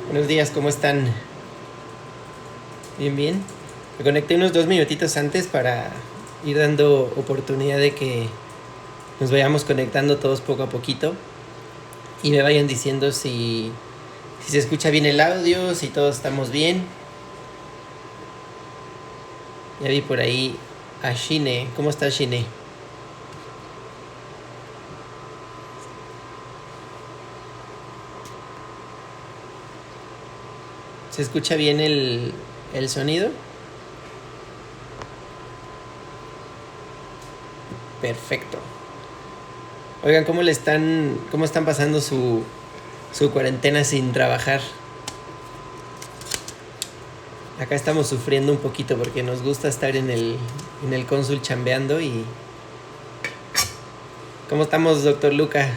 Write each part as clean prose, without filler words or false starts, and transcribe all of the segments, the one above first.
Buenos días, ¿cómo están? Bien, bien. Me conecté unos 2 minutitos antes para ir dando oportunidad de que nos vayamos conectando todos poco a poquito y me vayan diciendo si se escucha bien el audio, si todos estamos bien. Ya vi por ahí a Shine. ¿Cómo está Shine? ¿Se escucha bien el sonido? Perfecto. Oigan, ¿cómo están pasando su cuarentena sin trabajar? Acá estamos sufriendo un poquito porque nos gusta estar en el cónsul chambeando. Y ¿cómo estamos, doctor Luca?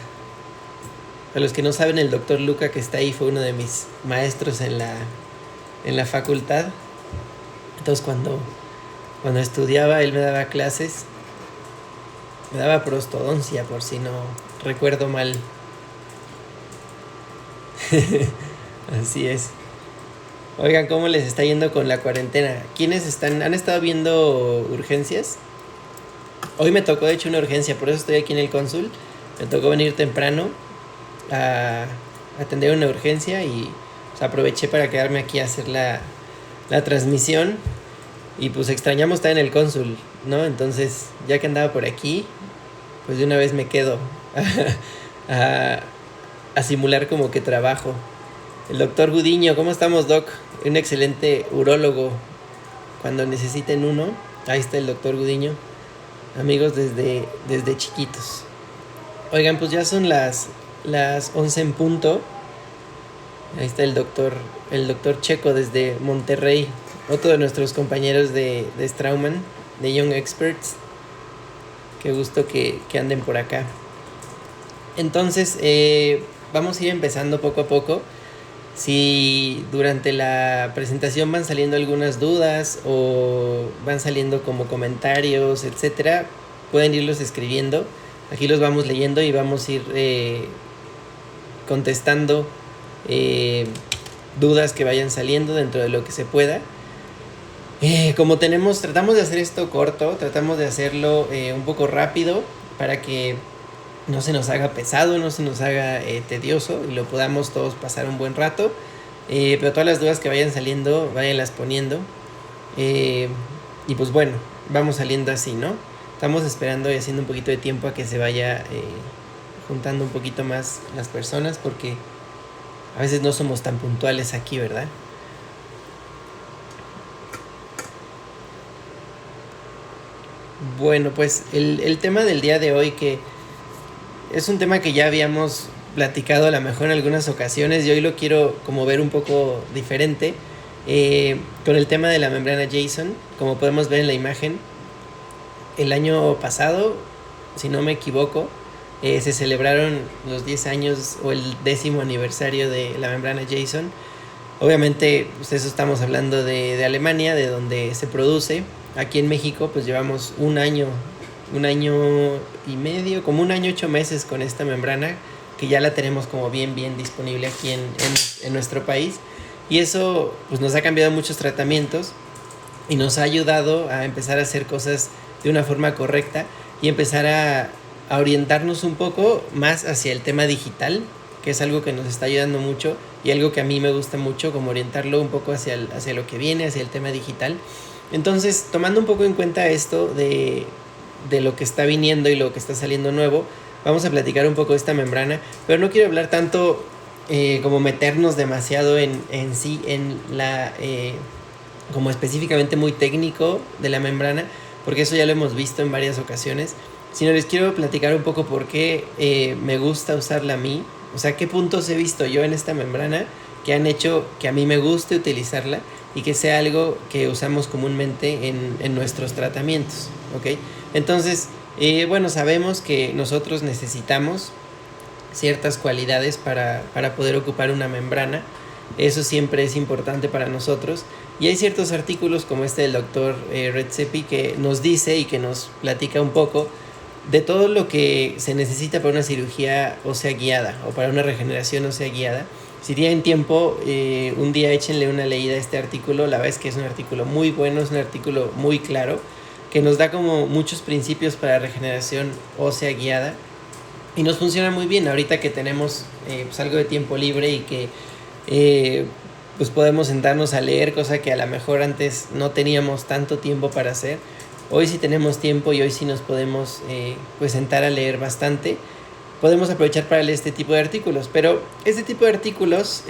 Para los que no saben, el doctor Luca que está ahí fue uno de mis maestros en la facultad. Entonces cuando estudiaba él me daba clases. Me daba prostodoncia, por si no recuerdo mal. Así es. Oigan, ¿cómo les está yendo con la cuarentena? ¿Quiénes han estado viendo urgencias? Hoy me tocó, de hecho, una urgencia, por eso estoy aquí en el cónsul. Me tocó venir temprano a atender una urgencia y pues, aproveché para quedarme aquí a hacer la transmisión. Y pues extrañamos estar en el cónsul, ¿no? Entonces, ya que andaba por aquí, pues de una vez me quedo a simular como que trabajo. El doctor Gudiño, ¿cómo estamos, doc? Un excelente urólogo cuando necesiten uno. Ahí está el doctor Gudiño. Amigos desde chiquitos. Oigan, pues ya son las 11 en punto. Ahí está el doctor Checo desde Monterrey. Otro de nuestros compañeros de Straumann, de Young Experts. Qué gusto que anden por acá. Entonces, vamos a ir empezando poco a poco. Si durante la presentación van saliendo algunas dudas o van saliendo como comentarios, etcétera, pueden irlos escribiendo. Aquí los vamos leyendo y vamos a ir contestando dudas que vayan saliendo dentro de lo que se pueda. Como tratamos de hacer esto corto, tratamos de hacerlo un poco rápido para que no se nos haga pesado, no se nos haga tedioso y lo podamos todos pasar un buen rato. Pero todas las dudas que vayan saliendo, váyanlas poniendo. Y pues bueno, vamos saliendo así, ¿no? Estamos esperando y haciendo un poquito de tiempo a que se vaya juntando un poquito más las personas porque a veces no somos tan puntuales aquí, ¿verdad? Bueno, pues el tema del día de hoy, que es un tema que ya habíamos platicado a lo mejor en algunas ocasiones y hoy lo quiero como ver un poco diferente, con el tema de la membrana Jason. Como podemos ver en la imagen, el año pasado, si no me equivoco, se celebraron los 10 años o el 10º aniversario de la membrana Jason. Obviamente, pues eso estamos hablando de Alemania, de donde se produce. Aquí en México pues llevamos un año y medio, como 1 año 8 meses con esta membrana, que ya la tenemos como bien disponible aquí en nuestro país. Y eso pues nos ha cambiado muchos tratamientos y nos ha ayudado a empezar a hacer cosas de una forma correcta y empezar a orientarnos un poco más hacia el tema digital, que es algo que nos está ayudando mucho y algo que a mí me gusta mucho, como orientarlo un poco hacia lo que viene, hacia el tema digital. Entonces, tomando un poco en cuenta esto de lo que está viniendo y lo que está saliendo nuevo, vamos a platicar un poco de esta membrana, pero no quiero hablar tanto como meternos demasiado en sí, en la como específicamente muy técnico de la membrana, porque eso ya lo hemos visto en varias ocasiones, sino les quiero platicar un poco por qué me gusta usarla a mí, o sea, qué puntos he visto yo en esta membrana que han hecho que a mí me guste utilizarla y que sea algo que usamos comúnmente en nuestros tratamientos, ¿ok? Entonces, bueno, sabemos que nosotros necesitamos ciertas cualidades para poder ocupar una membrana. Eso siempre es importante para nosotros. Y hay ciertos artículos como este del doctor Redzepi que nos dice y que nos platica un poco de todo lo que se necesita para una cirugía ósea guiada o para una regeneración ósea guiada. Si tienen tiempo, un día échenle una leída a este artículo. La verdad es que es un artículo muy bueno, es un artículo muy claro, que nos da como muchos principios para regeneración ósea guiada. Y nos funciona muy bien ahorita que tenemos pues algo de tiempo libre y que pues podemos sentarnos a leer, cosa que a lo mejor antes no teníamos tanto tiempo para hacer. Hoy sí tenemos tiempo y hoy sí nos podemos pues sentar a leer bastante. Podemos aprovechar para leer este tipo de artículos, pero este tipo de artículos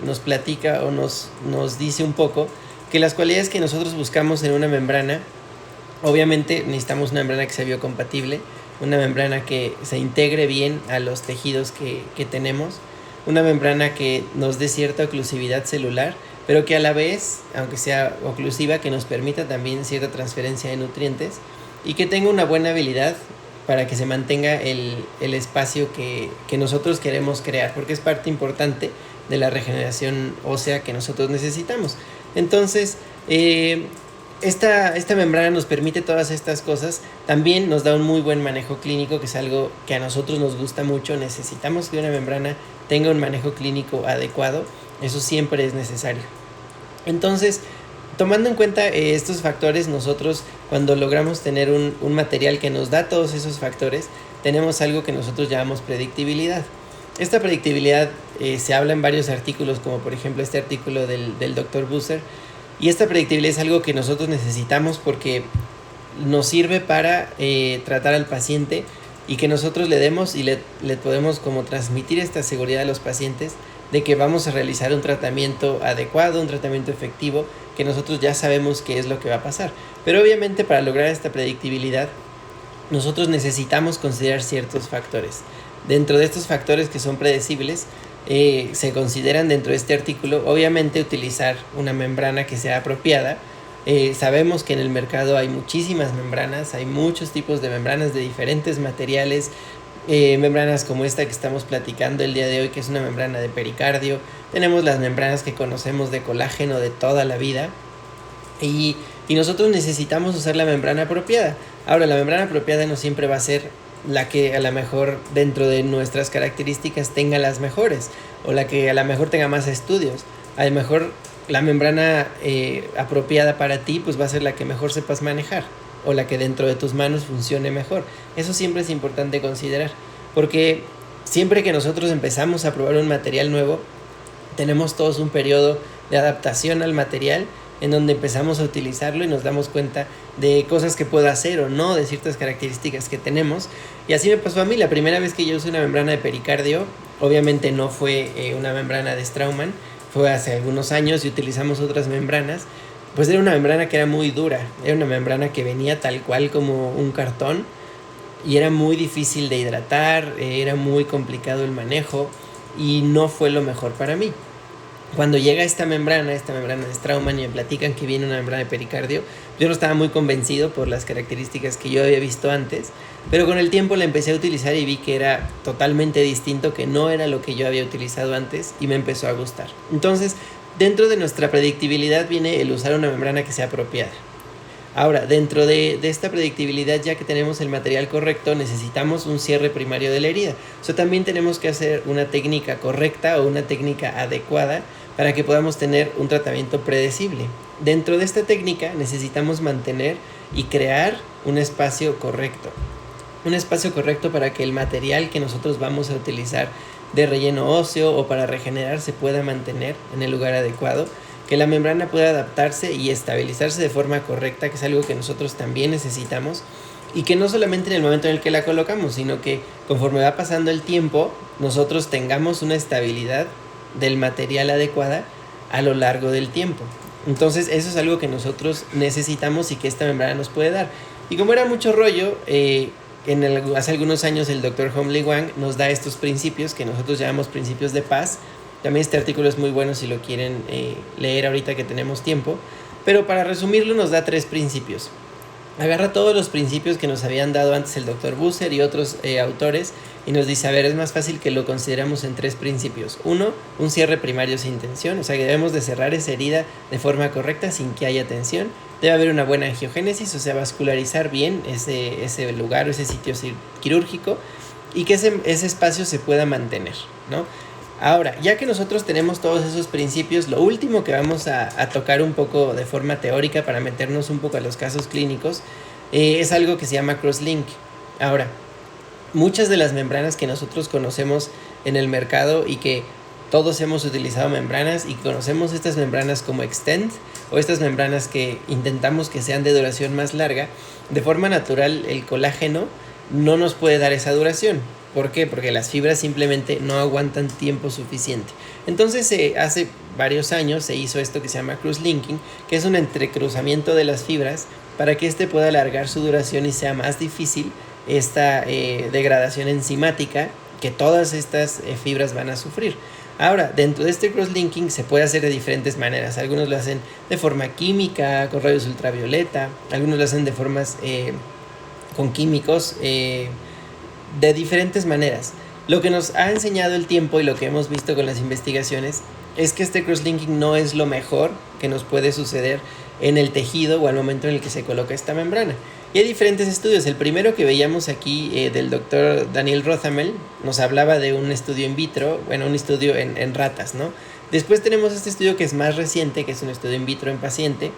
nos platica o nos dice un poco que las cualidades que nosotros buscamos en una membrana, obviamente necesitamos una membrana que sea biocompatible, una membrana que se integre bien a los tejidos que tenemos, una membrana que nos dé cierta oclusividad celular, pero que a la vez, aunque sea oclusiva, que nos permita también cierta transferencia de nutrientes y que tenga una buena habilidad para que se mantenga el espacio que nosotros queremos crear, porque es parte importante de la regeneración ósea que nosotros necesitamos. Entonces, esta membrana nos permite todas estas cosas. También nos da un muy buen manejo clínico, que es algo que a nosotros nos gusta mucho. Necesitamos que una membrana tenga un manejo clínico adecuado. Eso siempre es necesario. Entonces, tomando en cuenta estos factores, nosotros cuando logramos tener un material que nos da todos esos factores, tenemos algo que nosotros llamamos predictibilidad. Esta predictibilidad se habla en varios artículos, como por ejemplo este artículo del Dr. Busser. Y esta predictibilidad es algo que nosotros necesitamos porque nos sirve para tratar al paciente y que nosotros le demos y le podemos como transmitir esta seguridad a los pacientes de que vamos a realizar un tratamiento adecuado, un tratamiento efectivo, que nosotros ya sabemos qué es lo que va a pasar. Pero obviamente para lograr esta predictibilidad, nosotros necesitamos considerar ciertos factores. Dentro de estos factores que son predecibles, se consideran dentro de este artículo, obviamente utilizar una membrana que sea apropiada. Sabemos que en el mercado hay muchísimas membranas, hay muchos tipos de membranas de diferentes materiales, membranas como esta que estamos platicando el día de hoy, que es una membrana de pericardio. Tenemos las membranas que conocemos de colágeno de toda la vida y nosotros necesitamos usar la membrana apropiada. Ahora, la membrana apropiada no siempre va a ser la que a lo mejor dentro de nuestras características tenga las mejores o la que a lo mejor tenga más estudios. A lo mejor la membrana apropiada para ti pues va a ser la que mejor sepas manejar o la que dentro de tus manos funcione mejor. Eso siempre es importante considerar, porque siempre que nosotros empezamos a probar un material nuevo, tenemos todos un periodo de adaptación al material en donde empezamos a utilizarlo y nos damos cuenta de cosas que puede hacer o no, de ciertas características que tenemos. Y así me pasó a mí. La primera vez que yo usé una membrana de pericardio, obviamente no fue una membrana de Straumann, fue hace algunos años y utilizamos otras membranas. Pues era una membrana que era muy dura, era una membrana que venía tal cual como un cartón y era muy difícil de hidratar, era muy complicado el manejo y no fue lo mejor para mí. Cuando llega esta membrana de Straumann y me platican que viene una membrana de pericardio, yo no estaba muy convencido por las características que yo había visto antes, pero con el tiempo la empecé a utilizar y vi que era totalmente distinto, que no era lo que yo había utilizado antes y me empezó a gustar. Entonces, dentro de nuestra predictibilidad viene el usar una membrana que sea apropiada. Ahora, dentro de esta predictibilidad, ya que tenemos el material correcto, necesitamos un cierre primario de la herida. O sea, también tenemos que hacer una técnica correcta o una técnica adecuada para que podamos tener un tratamiento predecible. Dentro de esta técnica necesitamos mantener y crear un espacio correcto. Un espacio correcto para que el material que nosotros vamos a utilizar de relleno óseo o para regenerar se pueda mantener en el lugar adecuado, que la membrana pueda adaptarse y estabilizarse de forma correcta, que es algo que nosotros también necesitamos, y que no solamente en el momento en el que la colocamos, sino que conforme va pasando el tiempo, nosotros tengamos una estabilidad del material adecuada a lo largo del tiempo. Entonces eso es algo que nosotros necesitamos y que esta membrana nos puede dar. Y como era mucho rollo, hace algunos años el Dr. Homley Wang nos da estos principios que nosotros llamamos principios de paz. También este artículo es muy bueno si lo quieren leer ahorita que tenemos tiempo, pero para resumirlo nos da 3 principios. agarra todos los principios que nos habían dado antes el doctor Busser y otros autores y nos dice, a ver, es más fácil que lo consideramos en 3 principios. 1, un cierre primario sin tensión, o sea que debemos de cerrar esa herida de forma correcta sin que haya tensión. Debe haber una buena angiogénesis, o sea, vascularizar bien ese lugar o ese sitio quirúrgico y que ese espacio se pueda mantener, ¿no? Ahora, ya que nosotros tenemos todos esos principios, lo último que vamos a tocar un poco de forma teórica para meternos un poco a los casos clínicos es algo que se llama crosslink. Ahora, muchas de las membranas que nosotros conocemos en el mercado y que todos hemos utilizado membranas y conocemos estas membranas como Extend o estas membranas que intentamos que sean de duración más larga, de forma natural el colágeno no nos puede dar esa duración. ¿Por qué? Porque las fibras simplemente no aguantan tiempo suficiente. Entonces hace varios años se hizo esto que se llama crosslinking, que es un entrecruzamiento de las fibras para que éste pueda alargar su duración y sea más difícil esta degradación enzimática que todas estas fibras van a sufrir. Ahora, dentro de este crosslinking se puede hacer de diferentes maneras. Algunos lo hacen de forma química, con rayos ultravioleta, algunos lo hacen de formas con químicos, de diferentes maneras. Lo que nos ha enseñado el tiempo y lo que hemos visto con las investigaciones es que este crosslinking no es lo mejor que nos puede suceder en el tejido o al momento en el que se coloca esta membrana. Y hay diferentes estudios. El primero que veíamos aquí del doctor Daniel Rothamel nos hablaba de un estudio in vitro, bueno, un estudio en ratas, ¿no? Después tenemos este estudio que es más reciente, que es un estudio in vitro en paciente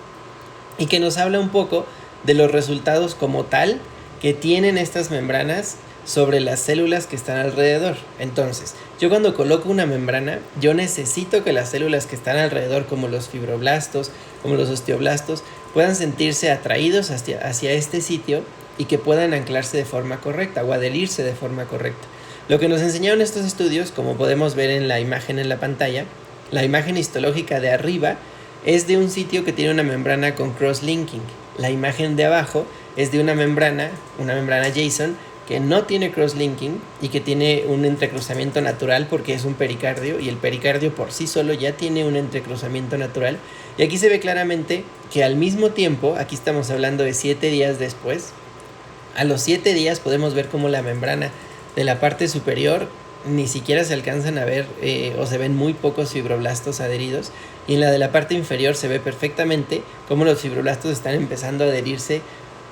y que nos habla un poco de los resultados como tal que tienen estas membranas sobre las células que están alrededor. Entonces, yo cuando coloco una membrana, yo necesito que las células que están alrededor, como los fibroblastos, como los osteoblastos, puedan sentirse atraídos hacia este sitio y que puedan anclarse de forma correcta o adherirse de forma correcta. Lo que nos enseñaron estos estudios, como podemos ver en la imagen en la pantalla, la imagen histológica de arriba es de un sitio que tiene una membrana con crosslinking. La imagen de abajo es de una membrana JSON, que no tiene crosslinking y que tiene un entrecruzamiento natural porque es un pericardio y el pericardio por sí solo ya tiene un entrecruzamiento natural. Y aquí se ve claramente que al mismo tiempo, aquí estamos hablando de 7 días después, a los 7 días podemos ver cómo la membrana de la parte superior ni siquiera se alcanzan a ver o se ven muy pocos fibroblastos adheridos, y en la de la parte inferior se ve perfectamente cómo los fibroblastos están empezando a adherirse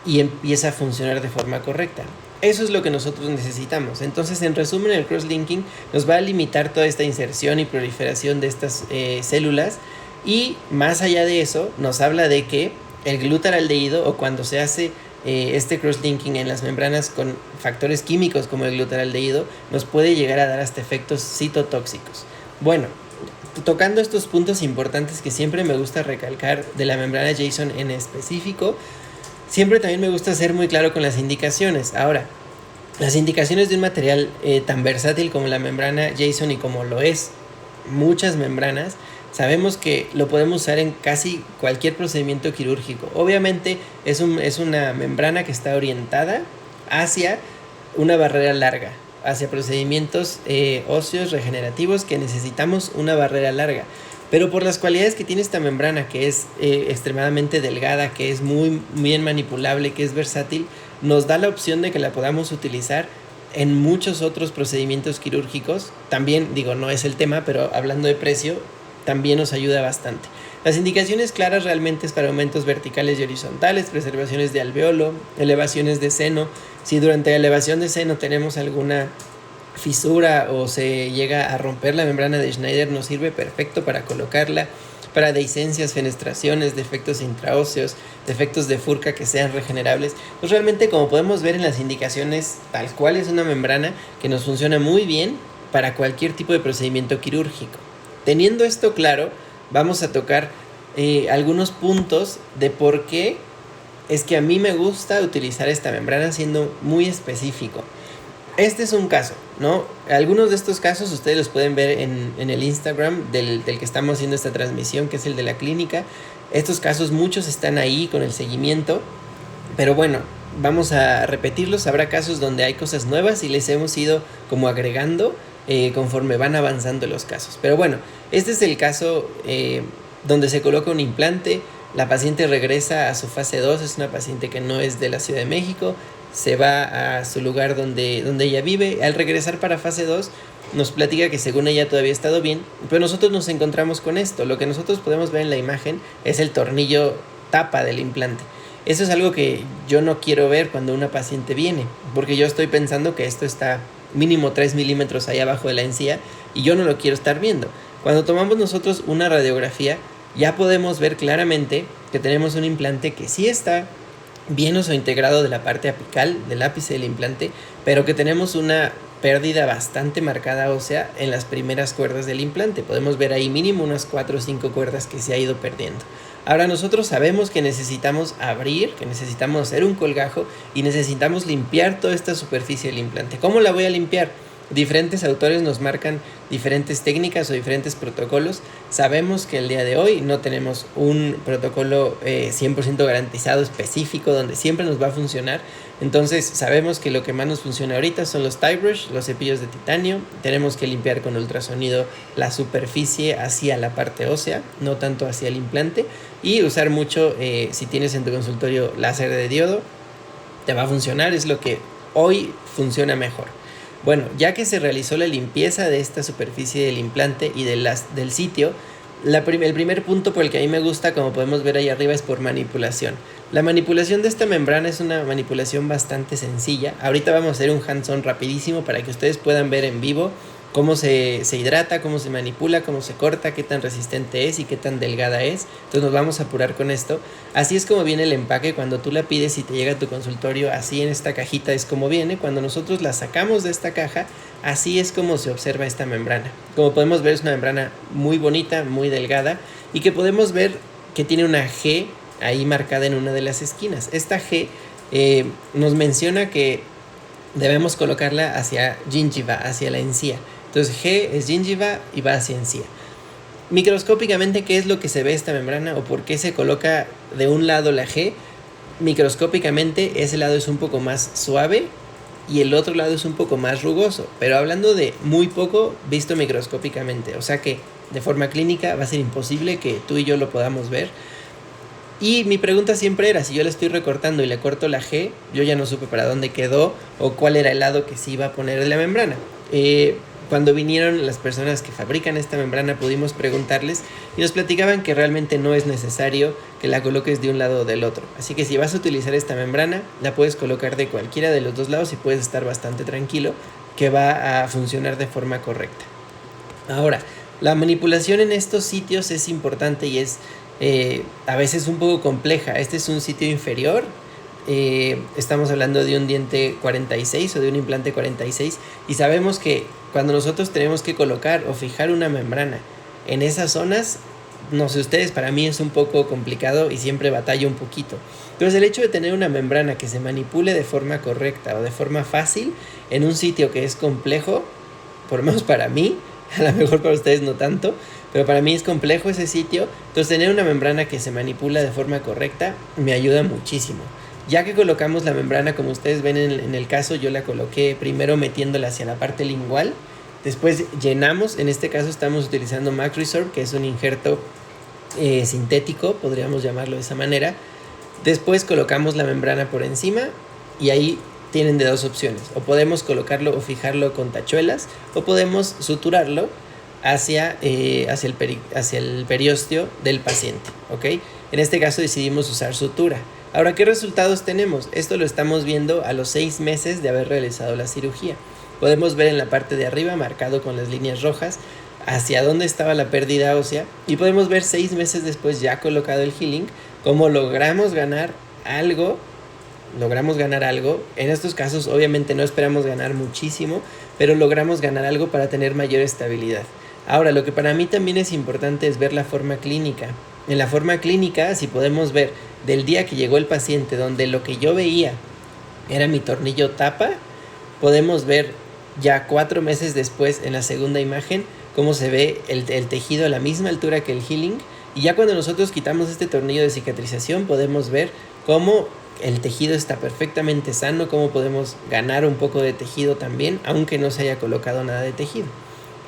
y empieza a funcionar de forma correcta. Eso es lo que nosotros necesitamos. Entonces, en resumen, el crosslinking nos va a limitar toda esta inserción y proliferación de estas células, y más allá de eso nos habla de que el glutaraldehído, o cuando se hace este crosslinking en las membranas con factores químicos como el glutaraldehído, nos puede llegar a dar hasta efectos citotóxicos. Bueno, tocando estos puntos importantes que siempre me gusta recalcar de la membrana JSON en específico, siempre también me gusta ser muy claro con las indicaciones. Ahora, las indicaciones de un material tan versátil como la membrana JSON y como lo es muchas membranas, sabemos que lo podemos usar en casi cualquier procedimiento quirúrgico. Obviamente es una membrana que está orientada hacia una barrera larga, hacia procedimientos óseos regenerativos que necesitamos una barrera larga. Pero por las cualidades que tiene esta membrana, que es extremadamente delgada, que es muy bien manipulable, que es versátil, nos da la opción de que la podamos utilizar en muchos otros procedimientos quirúrgicos. También, digo, no es el tema, pero hablando de precio, también nos ayuda bastante. Las indicaciones claras realmente es para aumentos verticales y horizontales, preservaciones de alveolo, elevaciones de seno. Si durante la elevación de seno tenemos alguna fisura o se llega a romper la membrana de Schneider, nos sirve perfecto para colocarla, para dehiscencias, fenestraciones, defectos intraóseos, defectos de furca que sean regenerables. Pues realmente, como podemos ver en las indicaciones, tal cual es una membrana que nos funciona muy bien para cualquier tipo de procedimiento quirúrgico. Teniendo esto claro, vamos a tocar algunos puntos de por qué es que a mí me gusta utilizar esta membrana, siendo muy específico. Este es un caso, ¿no? Algunos de estos casos ustedes los pueden ver en el Instagram del que estamos haciendo esta transmisión, que es el de la clínica. Estos casos, muchos están ahí con el seguimiento, pero bueno, vamos a repetirlos. Habrá casos donde hay cosas nuevas y les hemos ido como agregando conforme van avanzando los casos. Pero bueno, este es el caso donde se coloca un implante La paciente regresa a su fase 2, es una paciente que no es de la Ciudad de México, se va a su lugar donde ella vive. Al regresar para fase 2 nos platica que según ella todavía ha estado bien, pero nosotros nos encontramos con esto. Lo que nosotros podemos ver en la imagen es el tornillo tapa del implante. Eso es algo que yo no quiero ver cuando una paciente viene, porque yo estoy pensando que esto está mínimo 3 milímetros ahí abajo de la encía y yo no lo quiero estar viendo. Cuando tomamos nosotros una radiografía, ya podemos ver claramente que tenemos un implante que sí está bien integrado de la parte apical del ápice del implante, pero que tenemos una pérdida bastante marcada ósea en las primeras cuerdas del implante. Podemos ver ahí mínimo unas 4 o 5 cuerdas que se ha ido perdiendo. Ahora nosotros sabemos que necesitamos abrir, que necesitamos hacer un colgajo y necesitamos limpiar toda esta superficie del implante. ¿Cómo la voy a limpiar? Diferentes autores nos marcan diferentes técnicas o diferentes protocolos. Sabemos que el día de hoy no tenemos un protocolo 100% garantizado específico donde siempre nos va a funcionar. Entonces sabemos que lo que más nos funciona ahorita son los tie brush, los cepillos de titanio. Tenemos que limpiar con ultrasonido la superficie hacia la parte ósea, no tanto hacia el implante. Y usar mucho, si tienes en tu consultorio láser de diodo, te va a funcionar, es lo que hoy funciona mejor. Bueno, ya que se realizó la limpieza de esta superficie del implante y del sitio, el primer punto por el que a mí me gusta, como podemos ver ahí arriba, es por manipulación. La manipulación de esta membrana es una manipulación bastante sencilla. Ahorita vamos a hacer un hands-on rapidísimo para que ustedes puedan ver en vivo cómo se hidrata, cómo se manipula, cómo se corta, qué tan resistente es y qué tan delgada es. Entonces nos vamos a apurar con esto. Así es como viene el empaque cuando tú la pides y te llega a tu consultorio. Así en esta cajita es como viene. Cuando nosotros la sacamos de esta caja, así es como se observa esta membrana. Como podemos ver, es una membrana muy bonita, muy delgada, y que podemos ver que tiene una G ahí marcada en una de las esquinas. Esta G nos menciona que debemos colocarla hacia gingiva, hacia la encía. Entonces G es gingiva y va hacia encía. Microscópicamente, ¿qué es lo que se ve esta membrana o por qué se coloca de un lado la G? Microscópicamente ese lado es un poco más suave y el otro lado es un poco más rugoso, pero hablando de muy poco visto microscópicamente, o sea que de forma clínica va a ser imposible que tú y yo lo podamos ver. Y mi pregunta siempre era, si yo le estoy recortando y le corto la G, yo ya no supe para dónde quedó o cuál era el lado que se iba a poner de la membrana. Cuando vinieron las personas que fabrican esta membrana, pudimos preguntarles y nos platicaban que realmente no es necesario que la coloques de un lado o del otro. Así que si vas a utilizar esta membrana, la puedes colocar de cualquiera de los dos lados y puedes estar bastante tranquilo que va a funcionar de forma correcta. Ahora, la manipulación en estos sitios es importante y es a veces un poco compleja. Este es un sitio inferior. Estamos hablando de un diente 46 o de un implante 46 y sabemos que cuando nosotros tenemos que colocar o fijar una membrana en esas zonas, no sé ustedes, para mí es un poco complicado y siempre batallo un poquito. Entonces el hecho de tener una membrana que se manipule de forma correcta o de forma fácil en un sitio que es complejo, por lo menos para mí, a lo mejor para ustedes no tanto, pero para mí es complejo ese sitio. Entonces tener una membrana que se manipula de forma correcta me ayuda muchísimo. Ya que colocamos la membrana, como ustedes ven en el caso, yo la coloqué primero metiéndola hacia la parte lingual, después llenamos. En este caso estamos utilizando MacResorb, que es un injerto sintético, podríamos llamarlo de esa manera. Después colocamos la membrana por encima y ahí tienen de dos opciones: o podemos colocarlo o fijarlo con tachuelas, o podemos suturarlo hacia el periósteo del paciente, ¿ok? En este caso decidimos usar sutura. Ahora, ¿qué resultados tenemos? Esto lo estamos viendo a los 6 meses de haber realizado la cirugía. Podemos ver en la parte de arriba, marcado con las líneas rojas, hacia dónde estaba la pérdida ósea, y podemos ver 6 meses después, ya colocado el healing, cómo logramos ganar algo. En estos casos obviamente no esperamos ganar muchísimo, pero logramos ganar algo para tener mayor estabilidad. Ahora, lo que para mí también es importante es ver la forma clínica. En la forma clínica, si podemos ver del día que llegó el paciente, donde lo que yo veía era mi tornillo tapa, podemos ver ya 4 meses después en la segunda imagen cómo se ve el tejido a la misma altura que el healing. Y ya cuando nosotros quitamos este tornillo de cicatrización, podemos ver cómo el tejido está perfectamente sano, cómo podemos ganar un poco de tejido también, aunque no se haya colocado nada de tejido.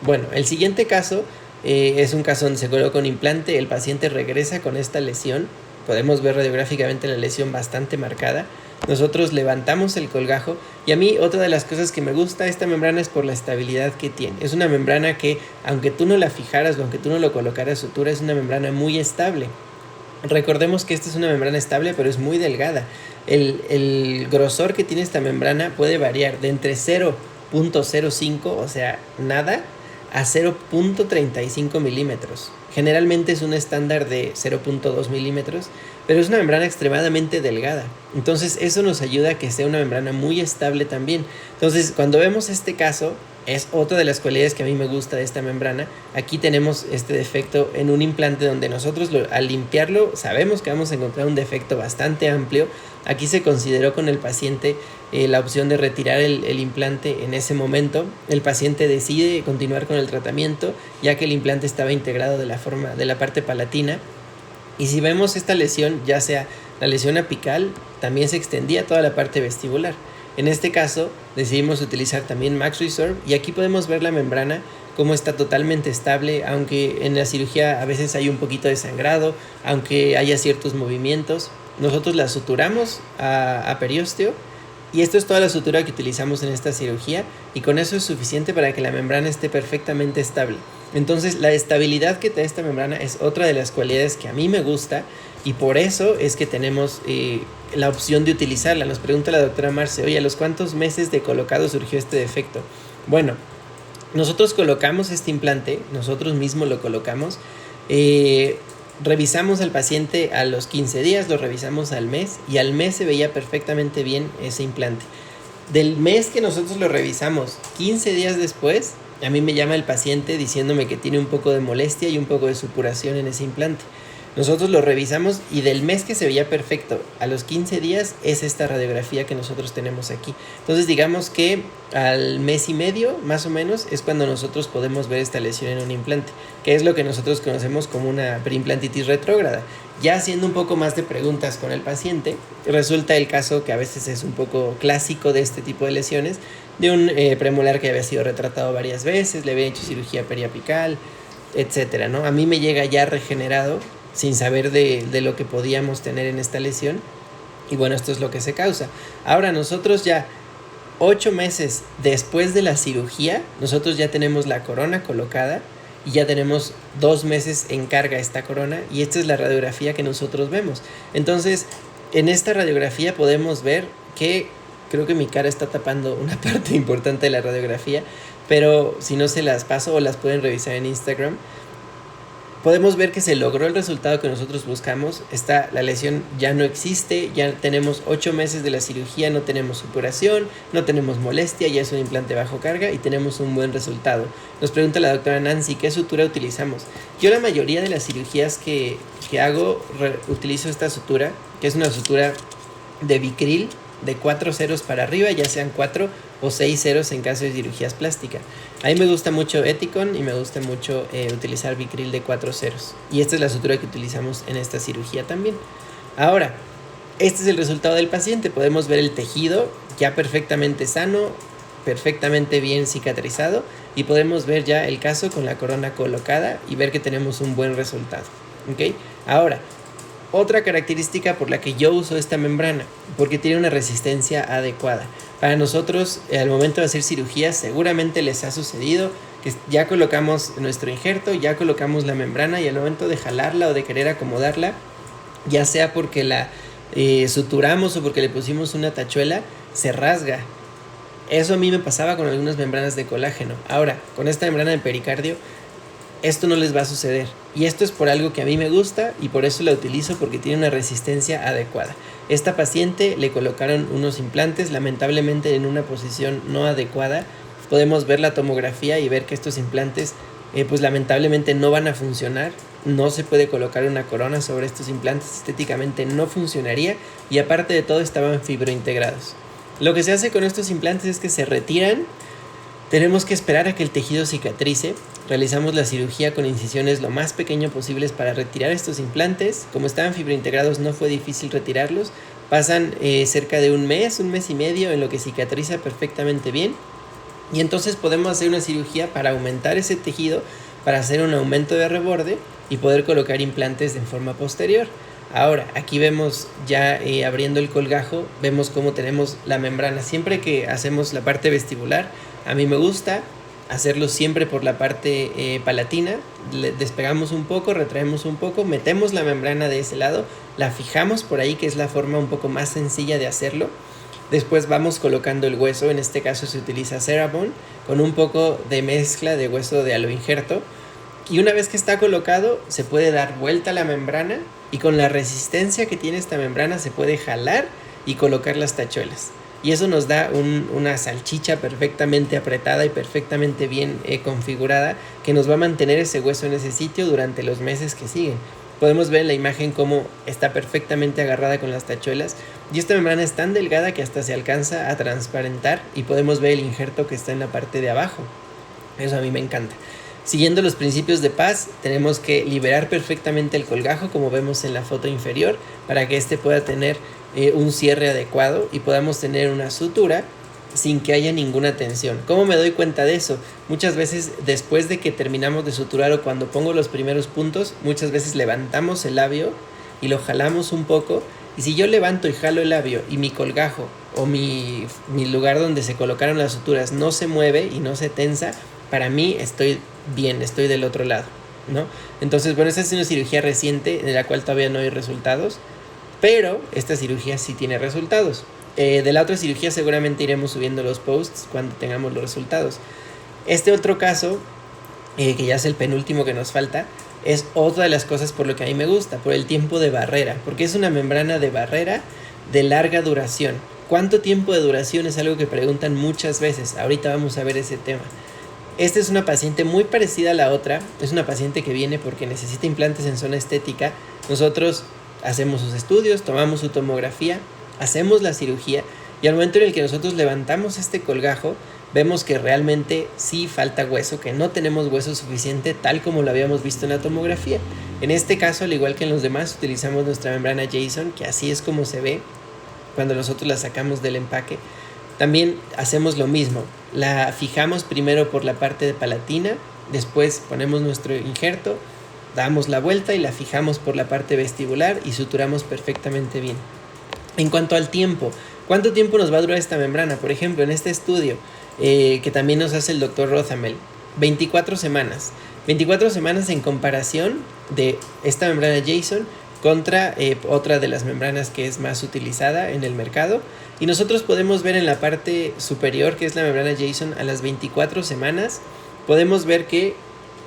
Bueno, el siguiente caso es un caso donde se coloca un implante, el paciente regresa con esta lesión podemos ver radiográficamente la lesión bastante marcada. Nosotros levantamos el colgajo y a mí otra de las cosas que me gusta de esta membrana es por la estabilidad que tiene. Es una membrana que, aunque tú no la fijaras o aunque tú no lo colocaras sutura, es una membrana muy estable. Recordemos que esta es una membrana estable, pero es muy delgada. El grosor que tiene esta membrana puede variar de entre 0.05, o sea, nada, a 0.35 milímetros. Generalmente es un estándar de 0.2 milímetros, pero es una membrana extremadamente delgada. Entonces eso nos ayuda a que sea una membrana muy estable también. Entonces cuando vemos este caso, es otra de las cualidades que a mí me gusta de esta membrana. Aquí tenemos este defecto en un implante donde nosotros al limpiarlo sabemos que vamos a encontrar un defecto bastante amplio. Aquí se consideró con el paciente la opción de retirar el implante en ese momento. El paciente decide continuar con el tratamiento ya que el implante estaba integrado de la parte palatina. Y si vemos esta lesión, ya sea la lesión apical, también se extendía toda la parte vestibular. En este caso decidimos utilizar también Max Resorb y aquí podemos ver la membrana cómo está totalmente estable, aunque en la cirugía a veces hay un poquito de sangrado, aunque haya ciertos movimientos. Nosotros la suturamos a periósteo y esto es toda la sutura que utilizamos en esta cirugía y con eso es suficiente para que la membrana esté perfectamente estable. Entonces la estabilidad que te da esta membrana es otra de las cualidades que a mí me gusta y por eso es que tenemos la opción de utilizarla. Nos pregunta la doctora Marce, oye, ¿a los cuántos meses de colocado surgió este defecto? Bueno, nosotros colocamos este implante, nosotros mismos lo colocamos, revisamos al paciente a los 15 días, lo revisamos al mes y al mes se veía perfectamente bien ese implante. Del mes que nosotros lo revisamos, 15 días después, a mí me llama el paciente diciéndome que tiene un poco de molestia y un poco de supuración en ese implante. Nosotros lo revisamos y del mes que se veía perfecto a los 15 días es esta radiografía que nosotros tenemos aquí. Entonces digamos que al mes y medio más o menos es cuando nosotros podemos ver esta lesión en un implante, que es lo que nosotros conocemos como una preimplantitis retrógrada. Ya haciendo un poco más de preguntas con el paciente, resulta el caso que a veces es un poco clásico de este tipo de lesiones, de un premolar que había sido retratado varias veces, le había hecho cirugía periapical, etcétera, ¿no? A mí me llega ya regenerado sin saber de lo que podíamos tener en esta lesión y bueno, esto es lo que se causa. Ahora nosotros ya 8 meses después de la cirugía, nosotros ya tenemos la corona colocada y ya tenemos 2 meses en carga esta corona y esta es la radiografía que nosotros vemos. Entonces en esta radiografía podemos ver que creo que mi cara está tapando una parte importante de la radiografía, pero si no se las paso o las pueden revisar en Instagram, podemos ver que se logró el resultado que nosotros buscamos. La lesión ya no existe, ya tenemos 8 meses de la cirugía, no tenemos supuración, no tenemos molestia, ya es un implante bajo carga y tenemos un buen resultado. Nos pregunta la doctora Nancy, ¿qué sutura utilizamos? Yo la mayoría de las cirugías que hago utilizo esta sutura, que es una sutura de Vicryl de 4 ceros para arriba, ya sean 4 o 6 ceros en caso de cirugías plásticas. A mí me gusta mucho Ethicon y me gusta mucho utilizar Vicryl de 4 ceros. Y esta es la sutura que utilizamos en esta cirugía también. Ahora, este es el resultado del paciente. Podemos ver el tejido ya perfectamente sano, perfectamente bien cicatrizado. Y podemos ver ya el caso con la corona colocada y ver que tenemos un buen resultado. ¿Okay? Ahora, otra característica por la que yo uso esta membrana, porque tiene una resistencia adecuada. Para nosotros, al momento de hacer cirugía, seguramente les ha sucedido que ya colocamos nuestro injerto, ya colocamos la membrana y al momento de jalarla o de querer acomodarla, ya sea porque la suturamos o porque le pusimos una tachuela, se rasga. Eso a mí me pasaba con algunas membranas de colágeno. Ahora, con esta membrana de pericardio, esto no les va a suceder. Y esto es por algo que a mí me gusta y por eso la utilizo, porque tiene una resistencia adecuada. Esta paciente le colocaron unos implantes, lamentablemente en una posición no adecuada. Podemos ver la tomografía y ver que estos implantes pues lamentablemente no van a funcionar. No se puede colocar una corona sobre estos implantes, estéticamente no funcionaría y aparte de todo estaban fibrointegrados. Lo que se hace con estos implantes es que se retiran. Tenemos que esperar a que el tejido cicatrice. Realizamos la cirugía con incisiones lo más pequeño posibles para retirar estos implantes. Como estaban fibrointegrados no fue difícil retirarlos. Pasan cerca de un mes y medio en lo que cicatriza perfectamente bien. Y entonces podemos hacer una cirugía para aumentar ese tejido, para hacer un aumento de reborde y poder colocar implantes en forma posterior. Ahora, aquí vemos ya abriendo el colgajo, vemos cómo tenemos la membrana. Siempre que hacemos la parte vestibular, a mí me gusta hacerlo siempre por la parte palatina. Le despegamos un poco, retraemos un poco, metemos la membrana de ese lado, la fijamos por ahí, que es la forma un poco más sencilla de hacerlo. Después vamos colocando el hueso, en este caso se utiliza Cerabond, con un poco de mezcla de hueso de aloinjerto. Y una vez que está colocado, se puede dar vuelta a la membrana y con la resistencia que tiene esta membrana se puede jalar y colocar las tachuelas. Y eso nos da una salchicha perfectamente apretada y perfectamente bien configurada, que nos va a mantener ese hueso en ese sitio durante los meses que siguen. Podemos ver en la imagen cómo está perfectamente agarrada con las tachuelas, y esta membrana es tan delgada que hasta se alcanza a transparentar y podemos ver el injerto que está en la parte de abajo. Eso a mí me encanta. Siguiendo los principios de Paz, tenemos que liberar perfectamente el colgajo, como vemos en la foto inferior, para que este pueda tener un cierre adecuado y podamos tener una sutura sin que haya ninguna tensión. ¿Cómo me doy cuenta de eso? Muchas veces después de que terminamos de suturar o cuando pongo los primeros puntos, muchas veces levantamos el labio y lo jalamos un poco, y si yo levanto y jalo el labio y mi colgajo o mi lugar donde se colocaron las suturas no se mueve y no se tensa, para mí estoy bien, estoy del otro lado, ¿no? Entonces, bueno, esta es una cirugía reciente de la cual todavía no hay resultados, pero esta cirugía sí tiene resultados. De la otra cirugía seguramente iremos subiendo los posts cuando tengamos los resultados. Este otro caso, que ya es el penúltimo que nos falta, es otra de las cosas por lo que a mí me gusta, por el tiempo de barrera, porque es una membrana de barrera de larga duración. ¿Cuánto tiempo de duración? Es algo que preguntan muchas veces. Ahorita vamos a ver ese tema. Esta es una paciente muy parecida a la otra. Es una paciente que viene porque necesita implantes en zona estética. Nosotros hacemos sus estudios, tomamos su tomografía, hacemos la cirugía, y al momento en el que nosotros levantamos este colgajo, vemos que realmente sí falta hueso, que no tenemos hueso suficiente tal como lo habíamos visto en la tomografía. En este caso, al igual que en los demás, utilizamos nuestra membrana Jason, que así es como se ve cuando nosotros la sacamos del empaque. También hacemos lo mismo, la fijamos primero por la parte de palatina, después ponemos nuestro injerto, damos la vuelta y la fijamos por la parte vestibular y suturamos perfectamente bien. En cuanto al tiempo, ¿cuánto tiempo nos va a durar esta membrana? Por ejemplo, en este estudio que también nos hace el doctor Rothamel, 24 semanas. 24 semanas en comparación de esta membrana Jason contra otra de las membranas que es más utilizada en el mercado. Y nosotros podemos ver en la parte superior, que es la membrana Jason, a las 24 semanas, podemos ver que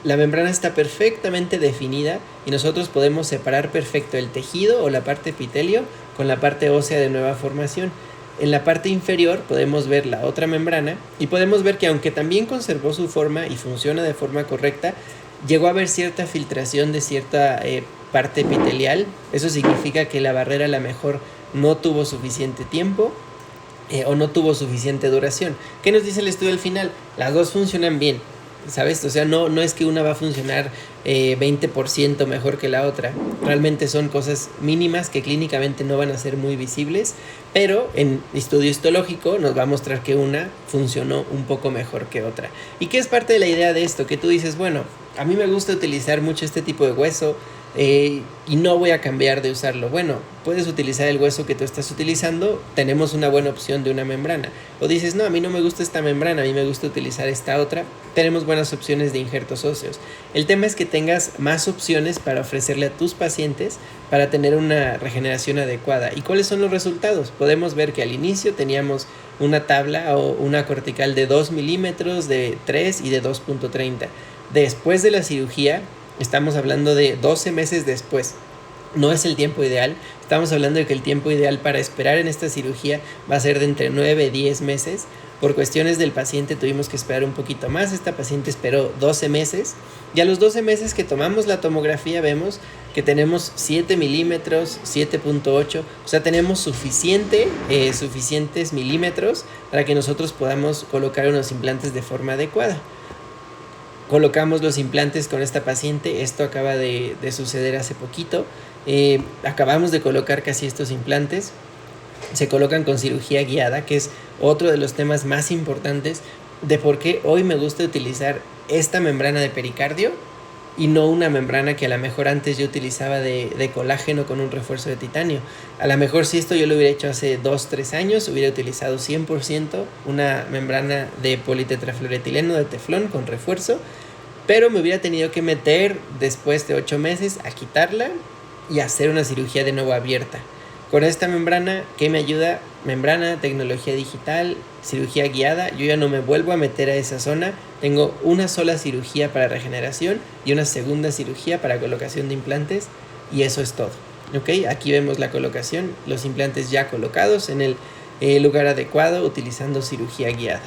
la membrana está perfectamente definida y nosotros podemos separar perfecto el tejido o la parte epitelio con la parte ósea de nueva formación. En la parte inferior podemos ver la otra membrana y podemos ver que aunque también conservó su forma y funciona de forma correcta, llegó a haber cierta filtración de cierta parte epitelial. Eso significa que la barrera a lo mejor no tuvo suficiente tiempo o no tuvo suficiente duración. ¿Qué nos dice el estudio al final? Las dos funcionan bien, ¿sabes? O sea, no es que una va a funcionar 20% mejor que la otra. Realmente son cosas mínimas que clínicamente no van a ser muy visibles, pero en estudio histológico nos va a mostrar que una funcionó un poco mejor que otra. ¿Y qué es parte de la idea de esto? Que tú dices, bueno, a mí me gusta utilizar mucho este tipo de hueso y no voy a cambiar de usarlo. Bueno, puedes utilizar el hueso que tú estás utilizando, tenemos una buena opción de una membrana. O dices, no, a mí no me gusta esta membrana, a mí me gusta utilizar esta otra, tenemos buenas opciones de injertos óseos. El tema es que tengas más opciones para ofrecerle a tus pacientes para tener una regeneración adecuada. ¿Y cuáles son los resultados? Podemos ver que al inicio teníamos una tabla o una cortical de 2 milímetros, de 3 y de 2.30. Después de la cirugía, estamos hablando de 12 meses después. No es el tiempo ideal. Estamos hablando de que el tiempo ideal para esperar en esta cirugía va a ser de entre 9 y 10 meses. Por cuestiones del paciente tuvimos que esperar un poquito más. Esta paciente esperó 12 meses. Y a los 12 meses que tomamos la tomografía vemos que tenemos 7 milímetros, 7.8. O sea, tenemos suficientes milímetros para que nosotros podamos colocar unos implantes de forma adecuada. Colocamos los implantes con esta paciente. Esto acaba de suceder hace poquito. Acabamos de colocar casi estos implantes. Se colocan con cirugía guiada, que es otro de los temas más importantes de por qué hoy me gusta utilizar esta membrana de pericardio y no una membrana que a lo mejor antes yo utilizaba de colágeno con un refuerzo de titanio. A lo mejor si esto yo lo hubiera hecho hace 2-3 años, hubiera utilizado 100% una membrana de politetrafluoretileno de teflón con refuerzo, pero me hubiera tenido que meter después de 8 meses a quitarla y hacer una cirugía de nuevo abierta. Con esta membrana, ¿qué me ayuda? Membrana, tecnología digital, cirugía guiada. Yo ya no me vuelvo a meter a esa zona. Tengo una sola cirugía para regeneración y una segunda cirugía para colocación de implantes, y eso es todo. ¿Ok? Aquí vemos la colocación, los implantes ya colocados en el lugar adecuado utilizando cirugía guiada.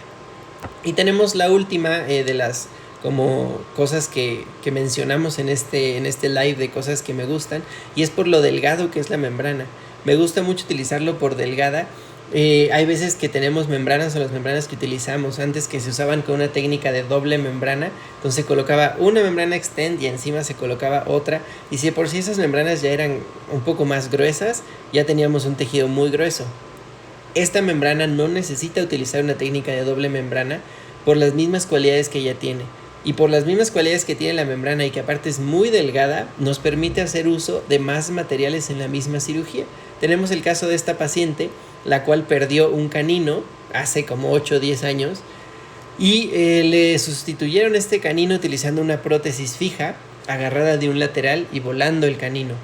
Y tenemos la última de las como cosas que mencionamos en este live de cosas que me gustan, y es por lo delgado que es la membrana. Me gusta mucho utilizarlo por delgada. Hay veces que tenemos membranas, o las membranas que utilizamos antes, que se usaban con una técnica de doble membrana. Entonces se colocaba una membrana extend y encima se colocaba otra, y si por sí esas membranas ya eran un poco más gruesas, ya teníamos un tejido muy grueso. Esta membrana no necesita utilizar una técnica de doble membrana por las mismas cualidades que ella tiene. Y por las mismas cualidades que tiene la membrana, y que aparte es muy delgada, nos permite hacer uso de más materiales en la misma cirugía. Tenemos el caso de esta paciente, la cual perdió un canino hace como 8 o 10 años, y le sustituyeron este canino utilizando una prótesis fija, agarrada de un lateral y volando el canino.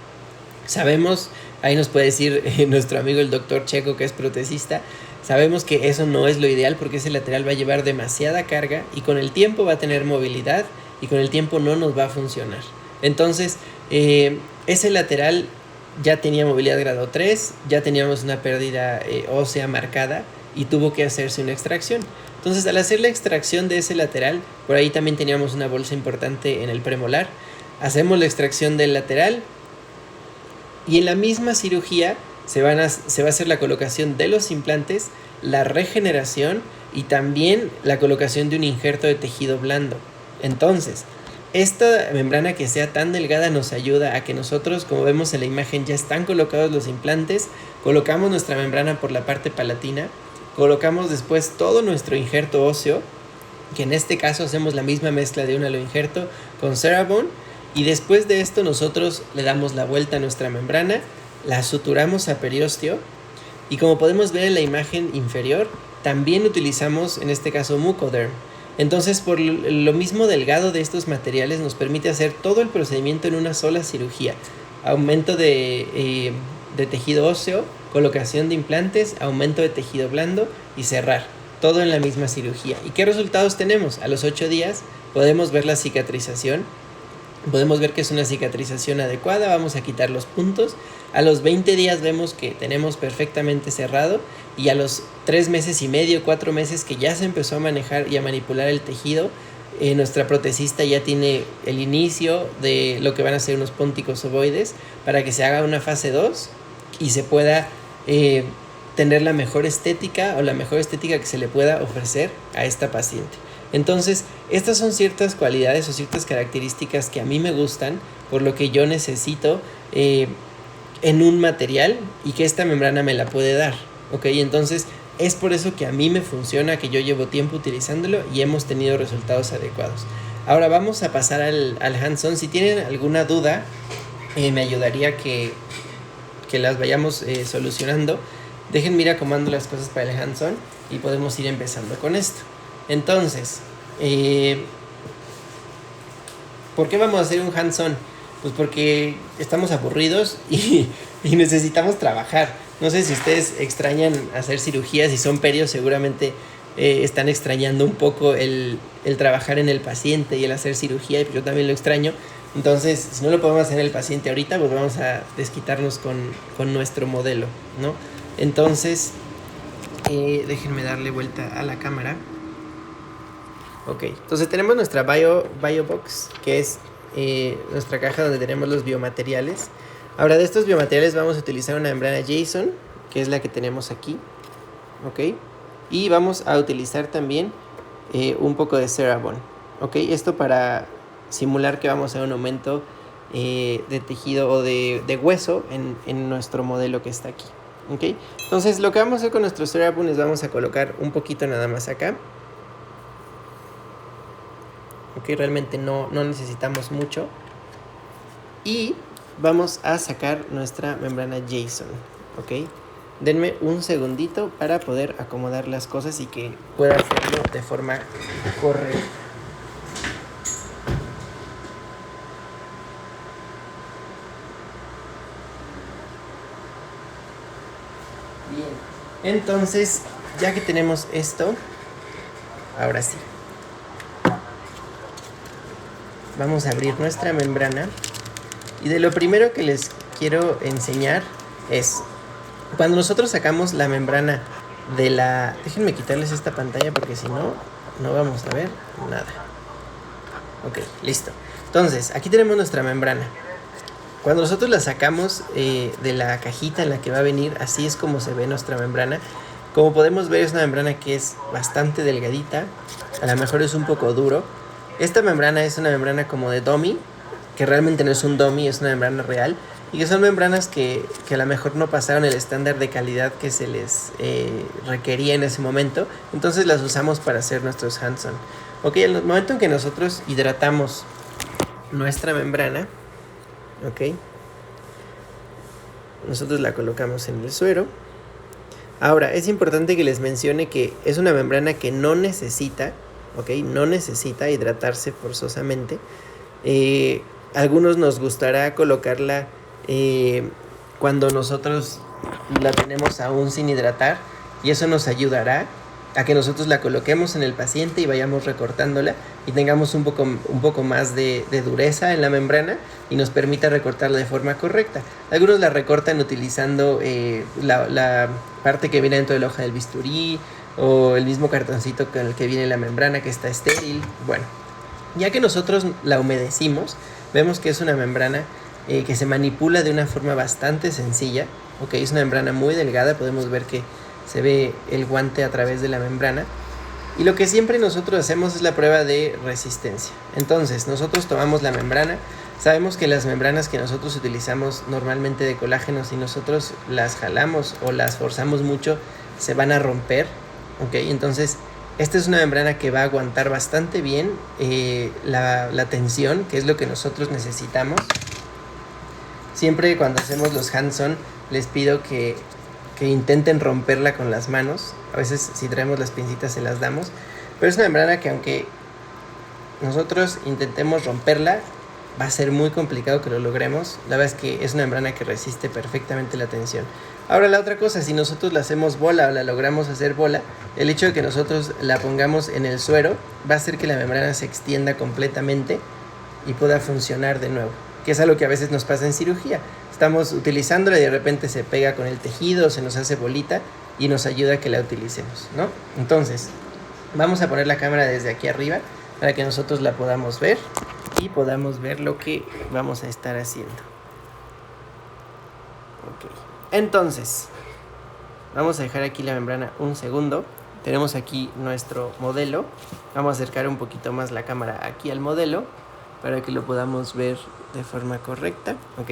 Sabemos, ahí nos puede decir nuestro amigo el doctor Checo, que es protesista, sabemos que eso no es lo ideal, porque ese lateral va a llevar demasiada carga y con el tiempo va a tener movilidad y con el tiempo no nos va a funcionar. Entonces, ese lateral ya tenía movilidad grado 3, ya teníamos una pérdida ósea marcada y tuvo que hacerse una extracción. Entonces, al hacer la extracción de ese lateral, por ahí también teníamos una bolsa importante en el premolar, hacemos la extracción del lateral y en la misma cirugía se va a hacer la colocación de los implantes, la regeneración y también la colocación de un injerto de tejido blando. Entonces, esta membrana que sea tan delgada nos ayuda a que nosotros, como vemos en la imagen, ya están colocados los implantes, colocamos nuestra membrana por la parte palatina, colocamos después todo nuestro injerto óseo, que en este caso hacemos la misma mezcla de un aloinjerto con CeraBone, y después de esto nosotros le damos la vuelta a nuestra membrana, la suturamos a periósteo, y como podemos ver en la imagen inferior, también utilizamos en este caso Mucoderm. Entonces, por lo mismo delgado de estos materiales, nos permite hacer todo el procedimiento en una sola cirugía. Aumento de tejido óseo, colocación de implantes, aumento de tejido blando y cerrar. Todo en la misma cirugía. ¿Y qué resultados tenemos? A los 8 días podemos ver la cicatrización. Podemos ver que es una cicatrización adecuada, vamos a quitar los puntos. A los 20 días vemos que tenemos perfectamente cerrado, y a los 3 meses y medio, 4 meses que ya se empezó a manejar y a manipular el tejido, nuestra protesista ya tiene el inicio de lo que van a ser unos pónticos ovoides para que se haga una fase 2 y se pueda tener la mejor estética, o la mejor estética que se le pueda ofrecer a esta paciente. Entonces, estas son ciertas cualidades o ciertas características que a mí me gustan, por lo que yo necesito en un material, y que esta membrana me la puede dar, ¿ok? Entonces, es por eso que a mí me funciona, que yo llevo tiempo utilizándolo y hemos tenido resultados adecuados. Ahora vamos a pasar al hands-on. Si tienen alguna duda, me ayudaría que las vayamos solucionando. Déjenme ir acomodando las cosas para el hands-on y podemos ir empezando con esto. Entonces, ¿por qué vamos a hacer un hands-on? Pues porque estamos aburridos y necesitamos trabajar. No sé si ustedes extrañan hacer cirugías, y son perios, seguramente están extrañando un poco el trabajar en el paciente y el hacer cirugía, y yo también lo extraño. Entonces, si no lo podemos hacer en el paciente ahorita, pues vamos a desquitarnos con nuestro modelo, ¿no? Entonces, déjenme darle vuelta a la cámara. Ok, entonces tenemos nuestra BioBox, que es nuestra caja donde tenemos los biomateriales. Ahora, de estos biomateriales vamos a utilizar una membrana Jason, que es la que tenemos aquí, ok, y vamos a utilizar también un poco de CeraBone, ok, esto para simular que vamos a hacer un aumento de tejido o de hueso en nuestro modelo que está aquí, ok. Entonces, lo que vamos a hacer con nuestro CeraBone es vamos a colocar un poquito nada más acá. Ok, realmente no necesitamos mucho. Y vamos a sacar nuestra membrana JSON. Ok, denme un segundito para poder acomodar las cosas y que pueda hacerlo de forma correcta. Bien, entonces ya que tenemos esto, ahora sí, vamos a abrir nuestra membrana. Y de lo primero que les quiero enseñar es, cuando nosotros sacamos la membrana de la... Déjenme quitarles esta pantalla porque si no, no vamos a ver nada. Ok, listo. Entonces, aquí tenemos nuestra membrana. Cuando nosotros la sacamos de la cajita en la que va a venir, así es como se ve nuestra membrana. Como podemos ver, es una membrana que es bastante delgadita. A lo mejor es un poco duro. Esta membrana es una membrana como de dummy, que realmente no es un dummy, es una membrana real. Y que son membranas que a lo mejor no pasaron el estándar de calidad que se les requería en ese momento. Entonces las usamos para hacer nuestros hands-on. Ok, en el momento en que nosotros hidratamos nuestra membrana, ok, nosotros la colocamos en el suero. Ahora, es importante que les mencione que es una membrana que no necesita, ok, no necesita hidratarse forzosamente. Algunos nos gustará colocarla cuando nosotros la tenemos aún sin hidratar, y eso nos ayudará a que nosotros la coloquemos en el paciente y vayamos recortándola y tengamos un poco más de dureza en la membrana y nos permita recortarla de forma correcta. Algunos la recortan utilizando la parte que viene dentro de la hoja del bisturí o el mismo cartoncito con el que viene la membrana, que está estéril. Bueno, ya que nosotros la humedecimos, vemos que es una membrana que se manipula de una forma bastante sencilla. Ok, es una membrana muy delgada, podemos ver que se ve el guante a través de la membrana. Y lo que siempre nosotros hacemos es la prueba de resistencia. Entonces, nosotros tomamos la membrana. Sabemos que las membranas que nosotros utilizamos normalmente de colágeno, si nosotros las jalamos o las forzamos mucho, se van a romper. Ok, entonces esta es una membrana que va a aguantar bastante bien la tensión, que es lo que nosotros necesitamos. Siempre cuando hacemos los hands-on les pido que intenten romperla con las manos. A veces si traemos las pincitas se las damos, pero es una membrana que aunque nosotros intentemos romperla, va a ser muy complicado que lo logremos. La verdad es que es una membrana que resiste perfectamente la tensión. Ahora la otra cosa, si nosotros la hacemos bola o la logramos hacer bola, el hecho de que nosotros la pongamos en el suero va a hacer que la membrana se extienda completamente y pueda funcionar de nuevo, que es algo que a veces nos pasa en cirugía. Estamos utilizándola y de repente se pega con el tejido, se nos hace bolita y nos ayuda a que la utilicemos, ¿no? Entonces, vamos a poner la cámara desde aquí arriba para que nosotros la podamos ver y podamos ver lo que vamos a estar haciendo. Ok, entonces, vamos a dejar aquí la membrana un segundo. Tenemos aquí nuestro modelo. Vamos a acercar un poquito más la cámara aquí al modelo para que lo podamos ver de forma correcta. Ok,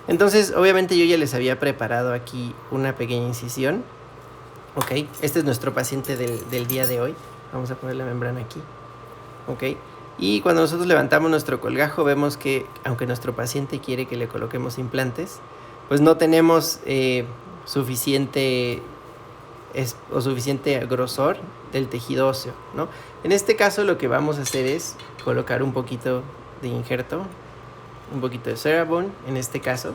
entonces obviamente yo ya les había preparado aquí una pequeña incisión. Ok, este es nuestro paciente del día de hoy. Vamos a poner la membrana aquí. Ok, y cuando nosotros levantamos nuestro colgajo vemos que aunque nuestro paciente quiere que le coloquemos implantes, pues no tenemos suficiente grosor del tejido óseo, ¿no? En este caso lo que vamos a hacer es colocar un poquito de injerto, un poquito de Cerabond en este caso.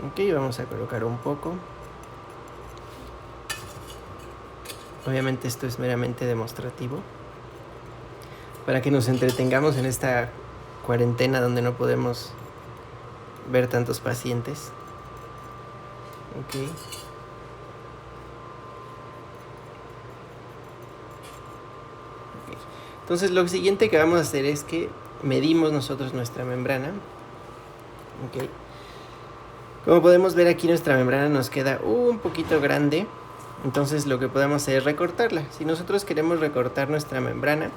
Ok, vamos a colocar un poco. Obviamente esto es meramente demostrativo para que nos entretengamos en esta cuarentena donde no podemos ver tantos pacientes. Ok. Entonces lo siguiente que vamos a hacer es que medimos nosotros nuestra membrana. Ok. Como podemos ver aquí, nuestra membrana nos queda un poquito grande. Entonces lo que podemos hacer es recortarla. Si nosotros queremos recortar nuestra membrana,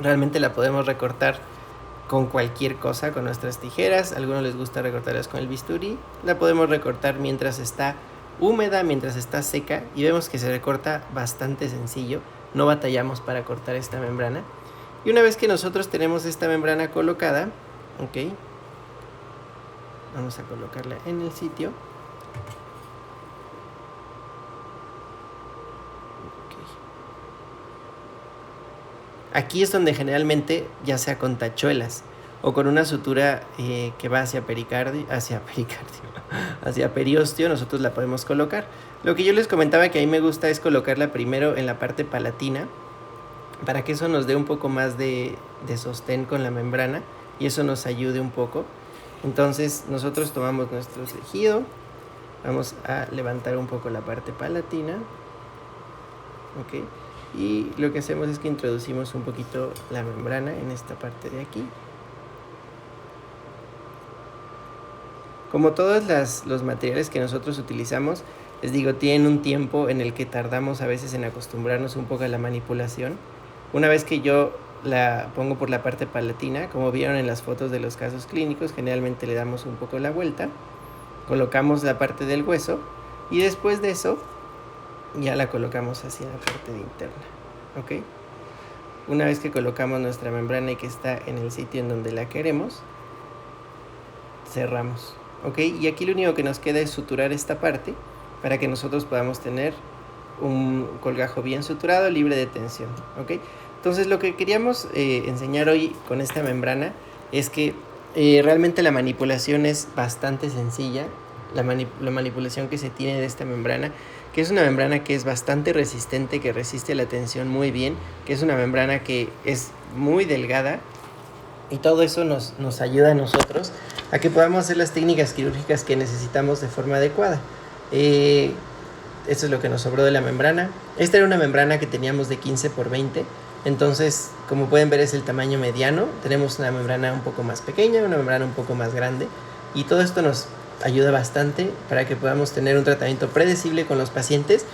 realmente la podemos recortar con cualquier cosa, con nuestras tijeras. A algunos les gusta recortarlas con el bisturí. La podemos recortar mientras está húmeda, mientras está seca, y vemos que se recorta bastante sencillo. No batallamos para cortar esta membrana. Y una vez que nosotros tenemos esta membrana colocada, ok, vamos a colocarla en el sitio. Aquí es donde generalmente, ya sea con tachuelas o con una sutura que va hacia periósteo, nosotros la podemos colocar. Lo que yo les comentaba que a mí me gusta es colocarla primero en la parte palatina, para que eso nos dé un poco más de sostén con la membrana y eso nos ayude un poco. Entonces nosotros tomamos nuestro tejido, vamos a levantar un poco la parte palatina, ok. Y lo que hacemos es que introducimos un poquito la membrana en esta parte de aquí. Como todos los materiales que nosotros utilizamos, les digo, tienen un tiempo en el que tardamos a veces en acostumbrarnos un poco a la manipulación. Una vez que yo la pongo por la parte palatina, como vieron en las fotos de los casos clínicos, generalmente le damos un poco la vuelta, colocamos la parte del hueso y después de eso ya la colocamos hacia la parte de interna, ¿ok? Una vez que colocamos nuestra membrana y que está en el sitio en donde la queremos, cerramos, ¿ok? Y aquí lo único que nos queda es suturar esta parte para que nosotros podamos tener un colgajo bien suturado, libre de tensión, ¿ok? Entonces lo que queríamos enseñar hoy con esta membrana es que realmente la manipulación es bastante sencilla. La manipulación que se tiene de esta membrana, que es una membrana que es bastante resistente, que resiste la tensión muy bien, que es una membrana que es muy delgada, y todo eso nos ayuda a nosotros a que podamos hacer las técnicas quirúrgicas que necesitamos de forma adecuada. Esto es lo que nos sobró de la membrana. Esta era una membrana que teníamos de 15 por 20, entonces como pueden ver es el tamaño mediano. Tenemos una membrana un poco más pequeña, una membrana un poco más grande, y todo esto nos ayuda bastante para que podamos tener un tratamiento predecible con los pacientes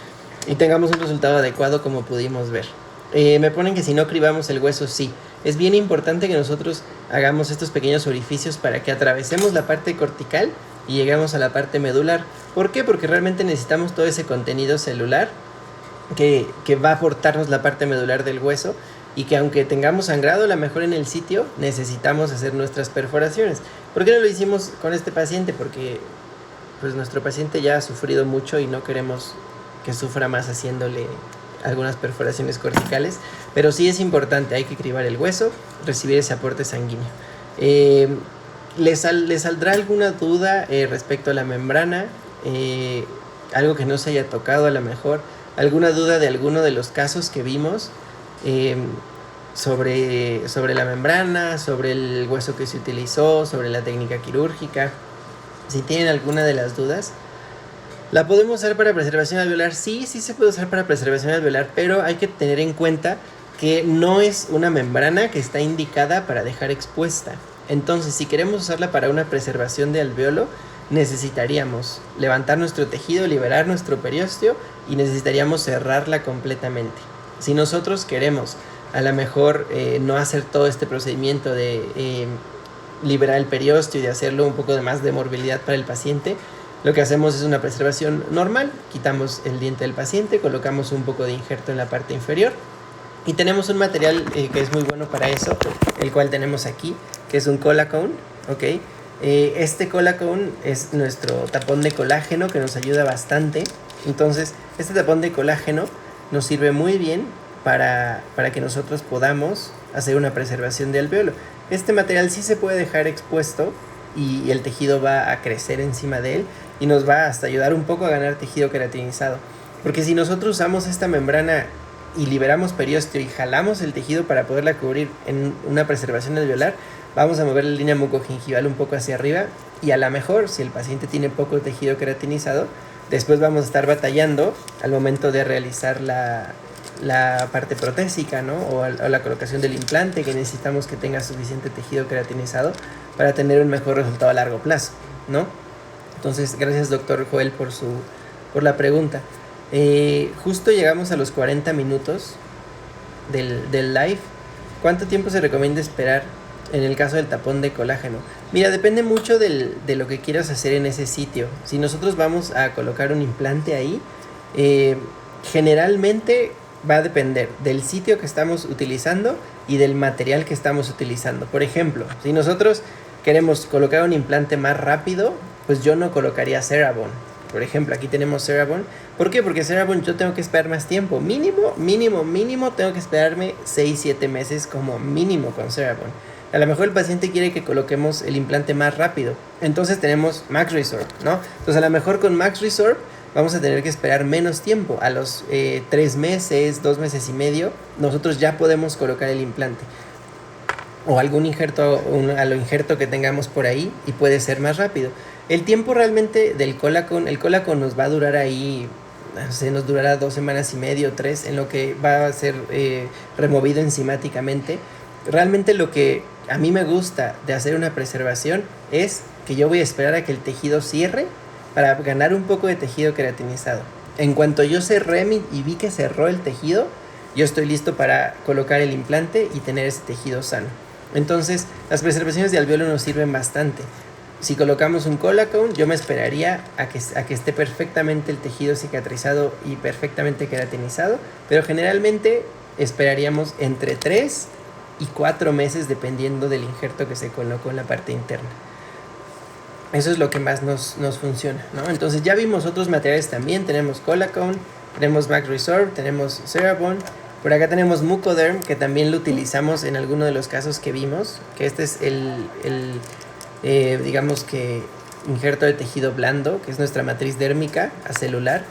y tengamos un resultado adecuado, como pudimos ver. Me ponen que si no cribamos el hueso, sí. Es bien importante que nosotros hagamos estos pequeños orificios para que atravesemos la parte cortical y lleguemos a la parte medular. ¿Por qué? Porque realmente necesitamos todo ese contenido celular que va a aportarnos la parte medular del hueso, y que aunque tengamos sangrado a lo mejor en el sitio, necesitamos hacer nuestras perforaciones. ¿Por qué no lo hicimos con este paciente? Porque pues nuestro paciente ya ha sufrido mucho y no queremos que sufra más haciéndole algunas perforaciones corticales, pero sí es importante, hay que cribar el hueso, recibir ese aporte sanguíneo. ¿Les saldrá alguna duda respecto a la membrana? Algo que no se haya tocado a lo mejor, alguna duda de alguno de los casos que vimos sobre la membrana, sobre el hueso que se utilizó, sobre la técnica quirúrgica. Si tienen alguna de las dudas, ¿la podemos usar para preservación alveolar? Sí, sí se puede usar para preservación alveolar, pero hay que tener en cuenta que no es una membrana que está indicada para dejar expuesta. Entonces, si queremos usarla para una preservación de alveolo, necesitaríamos levantar nuestro tejido, liberar nuestro periósteo y necesitaríamos cerrarla completamente. Si nosotros queremos a lo mejor no hacer todo este procedimiento de liberar el periósteo y de hacerlo un poco de más de morbilidad para el paciente, lo que hacemos es una preservación normal. Quitamos el diente del paciente, colocamos un poco de injerto en la parte inferior y tenemos un material que es muy bueno para eso, el cual tenemos aquí, que es un Cola-Cone, ¿ok? Este Cola-Cone es nuestro tapón de colágeno que nos ayuda bastante. Entonces, este tapón de colágeno nos sirve muy bien para que nosotros podamos hacer una preservación de alveolo. Este material sí se puede dejar expuesto y el tejido va a crecer encima de él y nos va hasta ayudar un poco a ganar tejido queratinizado. Porque si nosotros usamos esta membrana y liberamos periósteo y jalamos el tejido para poderla cubrir en una preservación alveolar, vamos a mover la línea mucogingival un poco hacia arriba y a lo mejor, si el paciente tiene poco tejido queratinizado, después vamos a estar batallando al momento de realizar la parte protésica, ¿no? O la colocación del implante, que necesitamos que tenga suficiente tejido queratinizado para tener un mejor resultado a largo plazo, ¿no? Entonces, gracias doctor Joel por la pregunta. Justo llegamos a los 40 minutos del live. ¿Cuánto tiempo se recomienda esperar en el caso del tapón de colágeno? Mira, depende mucho de lo que quieras hacer en ese sitio. Si nosotros vamos a colocar un implante ahí, generalmente va a depender del sitio que estamos utilizando y del material que estamos utilizando. Por ejemplo, si nosotros queremos colocar un implante más rápido, pues yo no colocaría CeraVe. Por ejemplo, aquí tenemos CeraVe. ¿Por qué? Porque CeraVe yo tengo que esperar más tiempo. Mínimo tengo que esperarme 6-7 meses como mínimo con CeraVe. A lo mejor el paciente quiere que coloquemos el implante más rápido. Entonces tenemos Max Resorb, ¿no? Entonces a lo mejor con Max Resorb vamos a tener que esperar menos tiempo. A los 3 meses, 2 meses y medio, nosotros ya podemos colocar el implante. O algún injerto, a lo injerto que tengamos por ahí, y puede ser más rápido. El tiempo realmente del Collacown, el Collacown nos va a durar ahí, no sé, nos durará 2 semanas y medio, 3, en lo que va a ser removido enzimáticamente. Realmente lo que a mí me gusta de hacer una preservación es que yo voy a esperar a que el tejido cierre para ganar un poco de tejido queratinizado. En cuanto yo cerré y vi que cerró el tejido, yo estoy listo para colocar el implante y tener ese tejido sano. Entonces, las preservaciones de alvéolo nos sirven bastante. Si colocamos un Collacown, yo me esperaría a que esté perfectamente el tejido cicatrizado y perfectamente queratinizado, pero generalmente esperaríamos entre 3 y 4 meses dependiendo del injerto que se colocó en la parte interna. Eso es lo que más nos funciona, ¿no? Entonces ya vimos otros materiales también. Tenemos Collacown, tenemos Max Resorb, tenemos CeraVe. Por acá tenemos Mucoderm, que también lo utilizamos en alguno de los casos que vimos, que este es digamos que injerto de tejido blando, que es nuestra matriz dérmica acelular,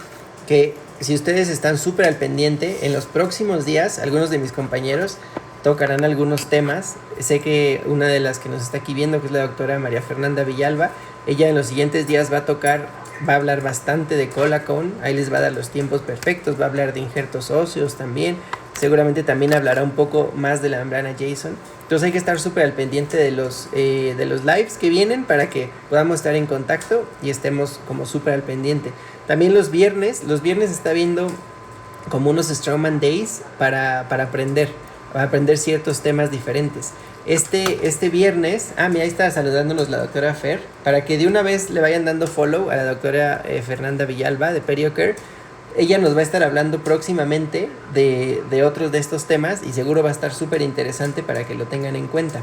que si ustedes están súper al pendiente, en los próximos días algunos de mis compañeros tocarán algunos temas. Sé que una de las que nos está aquí viendo, que es la doctora María Fernanda Villalba, ella en los siguientes días va a hablar bastante de Collacown. Ahí les va a dar los tiempos perfectos, va a hablar de injertos óseos también, seguramente también hablará un poco más de la membrana Jason. Entonces hay que estar súper al pendiente de los lives que vienen para que podamos estar en contacto y estemos como súper al pendiente. También los viernes está viendo como unos Straumann Days para aprender ciertos temas diferentes. Este viernes, mira, ahí está saludándonos la doctora Fer, para que de una vez le vayan dando follow a la doctora Fernanda Villalba de PerioCare. Ella nos va a estar hablando próximamente de otros de estos temas y seguro va a estar súper interesante para que lo tengan en cuenta.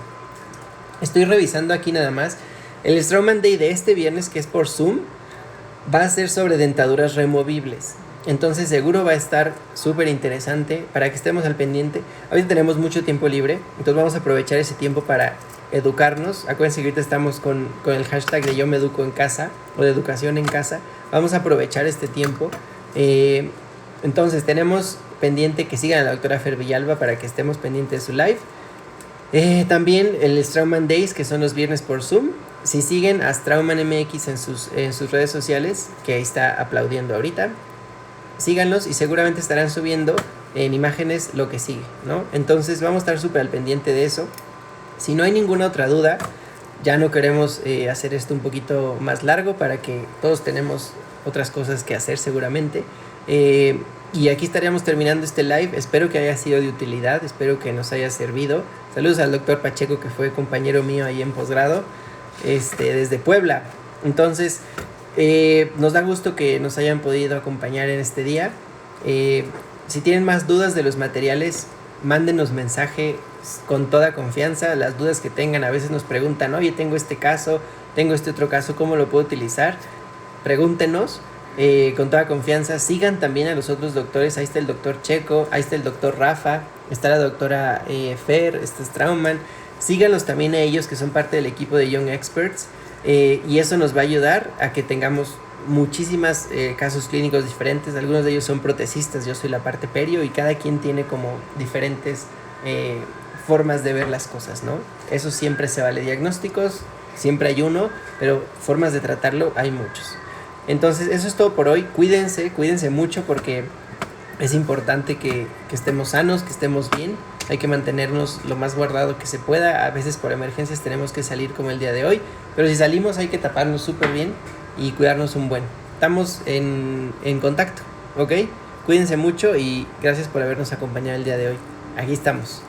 Estoy revisando aquí nada más. El Straumann Day de este viernes, que es por Zoom, va a ser sobre dentaduras removibles. Entonces seguro va a estar súper interesante para que estemos al pendiente. Ahorita tenemos mucho tiempo libre, entonces vamos a aprovechar ese tiempo para educarnos. Acuérdense que ahorita estamos con el hashtag de yo me educo en casa o de educación en casa. Vamos a aprovechar este tiempo. Entonces tenemos pendiente que sigan a la doctora Fer Villalba para que estemos pendientes de su live. También el Straumann Days, que son los viernes por Zoom. Si siguen a Straumann MX en sus redes sociales, que ahí está aplaudiendo ahorita, síganlos y seguramente estarán subiendo en imágenes lo que sigue, ¿no? Entonces vamos a estar súper al pendiente de eso. Si no hay ninguna otra duda, ya no queremos hacer esto un poquito más largo para que todos tenemos otras cosas que hacer seguramente. Y aquí estaríamos terminando este live. Espero que haya sido de utilidad, espero que nos haya servido. Saludos al doctor Pacheco, que fue compañero mío ahí en posgrado, desde Puebla. Entonces, nos da gusto que nos hayan podido acompañar en este día. Si tienen más dudas de los materiales, mándenos mensaje con toda confianza. Las dudas que tengan, a veces nos preguntan, oye, tengo este caso, tengo este otro caso, ¿cómo lo puedo utilizar? Pregúntenos con toda confianza. Sigan también a los otros doctores. Ahí está el doctor Checo, ahí está el doctor Rafa, está la doctora Fer, está Straumann. Síganlos también a ellos, que son parte del equipo de Young Experts. Y eso nos va a ayudar a que tengamos muchísimos casos clínicos diferentes. Algunos de ellos son protecistas, yo soy la parte perio, y cada quien tiene como diferentes formas de ver las cosas, ¿no? Eso siempre se vale. Diagnósticos siempre hay uno, pero formas de tratarlo hay muchos. Entonces eso es todo por hoy. Cuídense mucho, porque es importante que estemos sanos, que estemos bien. Hay que mantenernos lo más guardado que se pueda. A veces por emergencias tenemos que salir como el día de hoy, pero si salimos hay que taparnos súper bien y cuidarnos un buen. Estamos en contacto, ¿ok? Cuídense mucho y gracias por habernos acompañado el día de hoy. Aquí estamos.